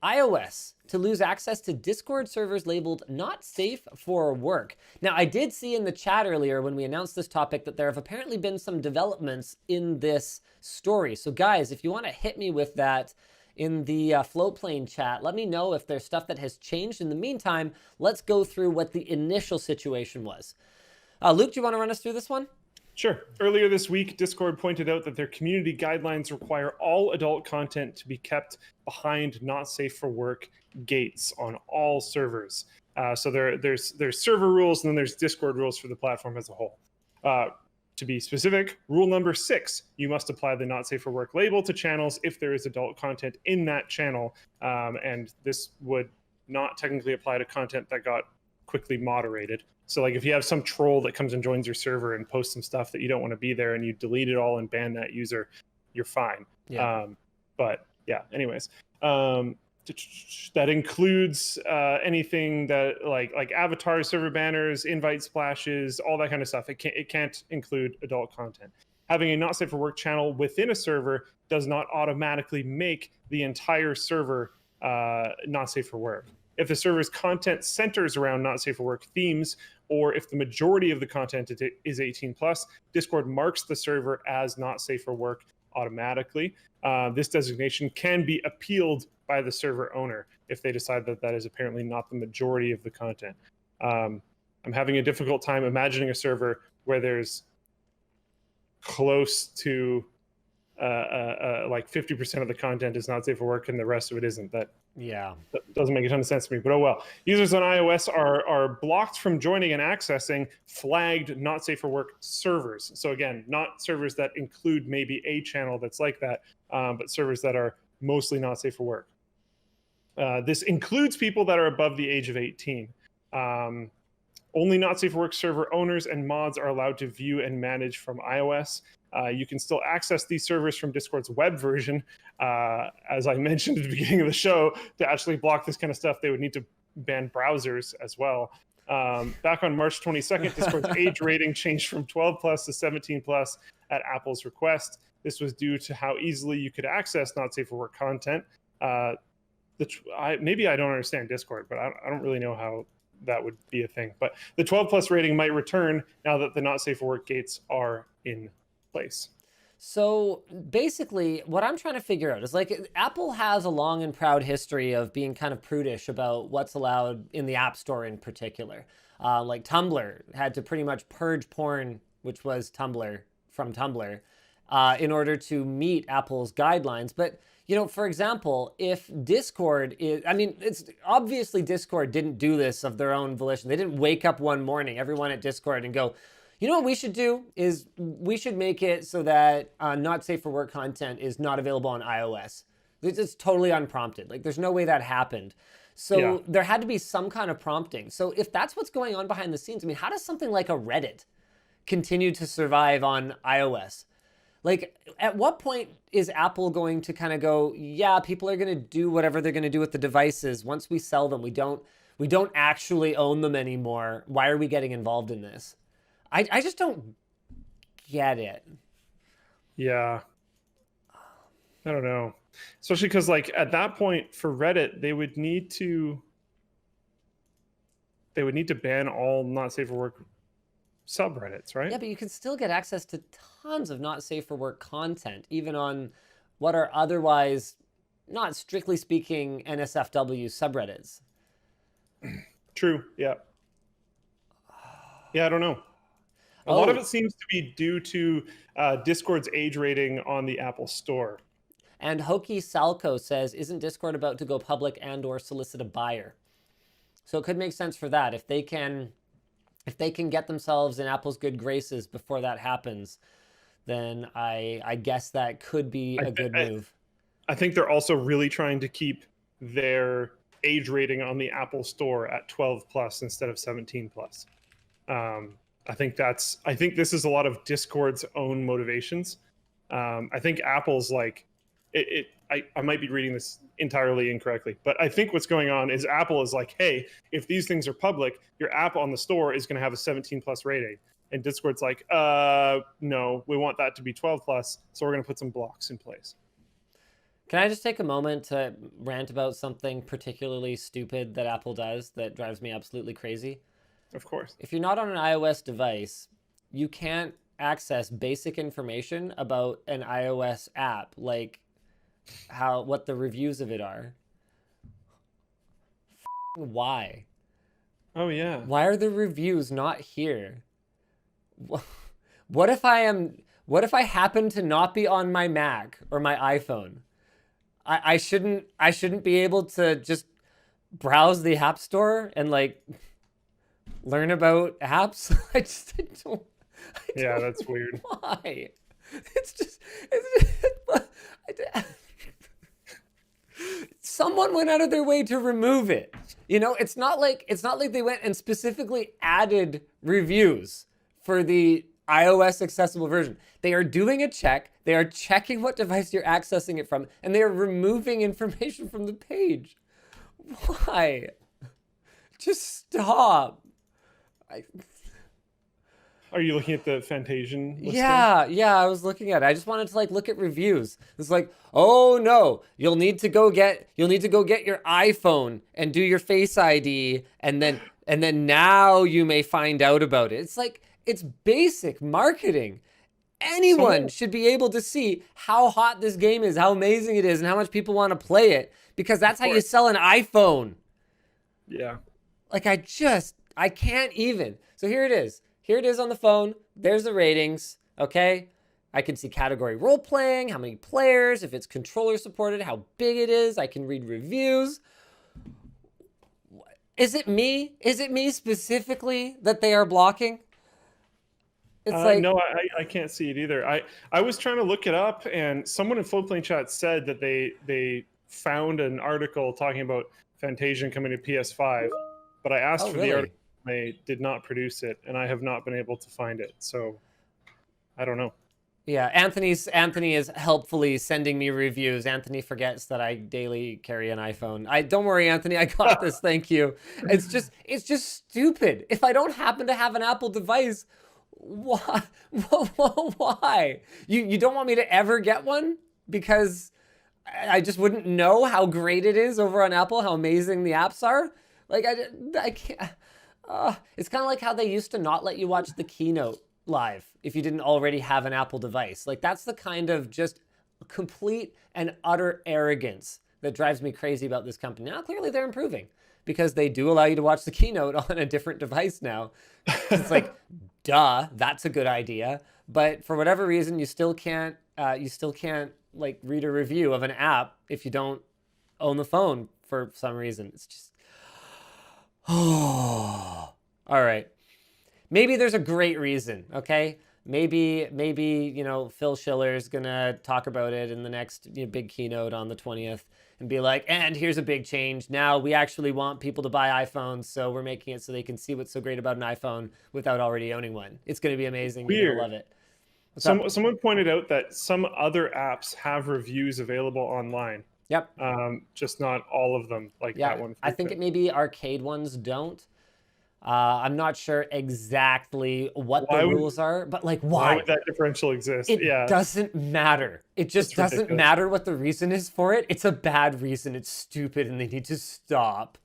iOS to lose access to Discord servers labeled not safe for work. Now, I did see in the chat earlier when we announced this topic that there have apparently been some developments in this story. So guys, if you want to hit me with that in the Floatplane chat, let me know if there's stuff that has changed. In the meantime, let's go through what the initial situation was. Luke, do you want to run us through this one? Sure. Earlier this week, Discord pointed out that their community guidelines require all adult content to be kept behind not safe for work gates on all servers. So there's server rules, and then there's Discord rules for the platform as a whole. To be specific, rule number 6, you must apply the not safe for work label to channels if there is adult content in that channel. And this would not technically apply to content that got quickly moderated. So like if you have some troll that comes and joins your server and posts some stuff that you don't want to be there and you delete it all and ban that user, you're fine. Yeah. But yeah, anyways, that includes anything that like avatars, server banners, invite splashes, all that kind of stuff. It can't include adult content. Having a not safe for work channel within a server does not automatically make the entire server not safe for work. If the server's content centers around not safe for work themes, or if the majority of the content is 18 plus, Discord marks the server as not safe for work automatically. This designation can be appealed by the server owner if they decide that that is apparently not the majority of the content. I'm having a difficult time imagining a server where there's close to like 50% of the content is not safe for work and the rest of it isn't. That doesn't make a ton of sense to me, but oh well. Users on iOS are blocked from joining and accessing flagged not safe for work servers. So again, not servers that include maybe a channel that's like that, but servers that are mostly not safe for work. This includes people that are above the age of 18. Only not safe for work server owners and mods are allowed to view and manage from iOS. You can still access these servers from Discord's web version. As I mentioned at the beginning of the show, to actually block this kind of stuff, they would need to ban browsers as well. Back on March 22nd, Discord's age rating changed from 12 plus to 17 plus at Apple's request. This was due to how easily you could access not safe for work content. Maybe I don't understand Discord, but I don't really know how that would be a thing. But the 12 plus rating might return now that the not safe for work gates are in place. So basically what I'm trying to figure out is, like, Apple has a long and proud history of being kind of prudish about what's allowed in the App Store in particular. Like Tumblr had to pretty much purge porn, which was Tumblr, from Tumblr, in order to meet Apple's guidelines. But, you know, for example, if Discord is, I mean, it's obviously Discord didn't do this of their own volition. They didn't wake up one morning, everyone at Discord, and go, you know what we should do is we should make it so that not safe for work content is not available on iOS. It's totally unprompted. Like, there's no way that happened. So there had to be some kind of prompting. So if that's what's going on behind the scenes, I mean, how does something like a Reddit continue to survive on iOS? Like, at what point is Apple going to kind of go, yeah, people are going to do whatever they're going to do with the devices. Once we sell them, we don't actually own them anymore. Why are we getting involved in this? I just don't get it. Yeah. I don't know. Especially because, like, at that point for Reddit, they would need to ban all not safe for work subreddits, right? Yeah, but you can still get access to tons of not safe for work content, even on what are otherwise, not strictly speaking, NSFW subreddits. True. Yeah. Yeah, I don't know. A lot of it seems to be due to Discord's age rating on the Apple Store. And Hoki Salco says, isn't Discord about to go public and or solicit a buyer? So it could make sense for that. If they can get themselves in Apple's good graces before that happens, then I guess that could be a good move. I think they're also really trying to keep their age rating on the Apple Store at 12 plus instead of 17 plus. I think this is a lot of Discord's own motivations. I think Apple's like, I might be reading this entirely incorrectly, but I think what's going on is Apple is like, hey, if these things are public, your app on the store is going to have a 17 plus rating. And Discord's like, no, we want that to be 12 plus. So we're going to put some blocks in place. Can I just take a moment to rant about something particularly stupid that Apple does that drives me absolutely crazy? Of course. If you're not on an iOS device, you can't access basic information about an iOS app, like what the reviews of it are. Why? Oh yeah. Why are the reviews not here? What if I happen to not be on my Mac or my iPhone? I shouldn't be able to just browse the App Store and like learn about apps. I don't. Yeah, that's weird. Why? It's someone went out of their way to remove it. You know, it's not like they went and specifically added reviews for the iOS accessible version. They are doing a check. They are checking what device you're accessing it from, and they are removing information from the page. Why? Just stop. Are you looking at the Fantasian listing? Yeah, I was looking at it. I just wanted to like look at reviews. It's like, oh no, you'll need to go get your iPhone and do your Face ID, and then now you may find out about it. It's like, it's basic marketing. Anyone should be able to see how hot this game is, how amazing it is, and how much people want to play it, because that's how you sell an iPhone. Yeah. Like, I can't even. So here it is. Here it is on the phone. There's the ratings, okay? I can see category role playing, how many players, if it's controller supported, how big it is. I can read reviews. Is it me? Is it me specifically that they are blocking? It's like, no, I can't see it either. I was trying to look it up, and someone in Floatplane Chat said that they found an article talking about Fantasian coming to PS5, but I asked for the article. They did not produce it, and I have not been able to find it. So I don't know. Yeah, Anthony is helpfully sending me reviews. Anthony forgets that I daily carry an iPhone. Don't worry, Anthony, I got this. Thank you. It's just stupid. If I don't happen to have an Apple device, why? Why? You don't want me to ever get one because I just wouldn't know how great it is over on Apple, how amazing the apps are. Like I can't. It's kind of like how they used to not let you watch the keynote live if you didn't already have an Apple device. Like, that's the kind of just complete and utter arrogance that drives me crazy about this company. Now, clearly they're improving because they do allow you to watch the keynote on a different device now. It's like, duh, that's a good idea. But for whatever reason, you still can't like read a review of an app if you don't own the phone for some reason. It's just, oh, all right. Maybe there's a great reason, okay? Maybe Phil Schiller's gonna talk about it in the next big keynote on the 20th and be like, and here's a big change. Now we actually want people to buy iPhones, so we're making it so they can see what's so great about an iPhone without already owning one. It's gonna be amazing. Weird. You're gonna love it. Someone pointed out that some other apps have reviews available online. Yep. Just not all of them, like that one. I think it maybe arcade ones don't. I'm not sure exactly what the rules are, but like, why would that differential exist? It doesn't matter. It just doesn't matter what the reason is for it. It's a bad reason. It's stupid, and they need to stop.